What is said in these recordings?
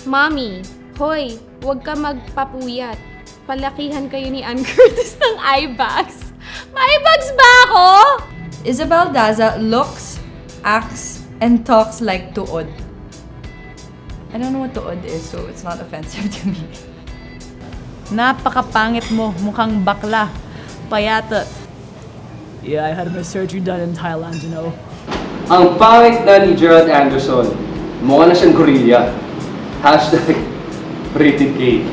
Mommy, hoy, huwag ka magpapuyat. Palakihan kayo ni Ann Curtis ng eye bags. May eye bags ba ako? Isabel Daza looks, acts, and talks like tuod. I don't know what tuod is, so it's not offensive to me. Napakapangit mo, mukhang bakla. Payata. Yeah, I had my surgery done in Thailand, you know. Ang pangit na ni Gerald Anderson. Mukha na siyang gorilla. Hashtag rated K.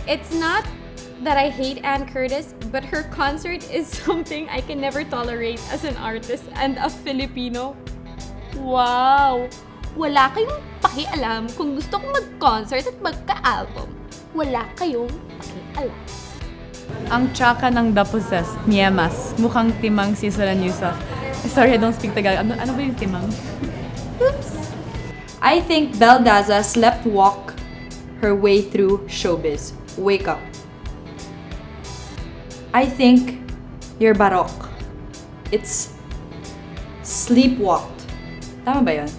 It's not that I hate Ann Curtis, but her concert is something I can never tolerate as an artist and a Filipino. Wow! Wala kayong pakialam kung gusto kong mag-concert at magka-album. Wala kayong pakialam. Ang tsaka ng The Possessed, Niemas. Mukhang timang si Solan Yusuf. Sorry, I don't speak Tagalog. Ano ba yung timang? Oops. I think Belle Daza slept walk her way through showbiz. Wake up. I think you're baroque. It's sleepwalked. Tama ba yun?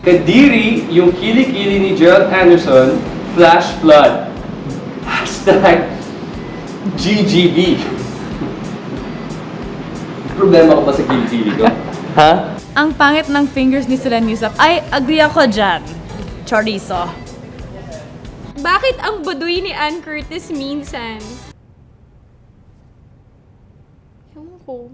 Kadiri yung kilikili ni Gerald Anderson, flash flood. Hashtag GGB. Problema ko ba sa kilikili ko? Ha? Ang pangit ng fingers ni Solan Yusuf. Ay, agree ako dyan. Chorizo. Bakit ang baduy ni Ann Curtis minsan? Ewan ko.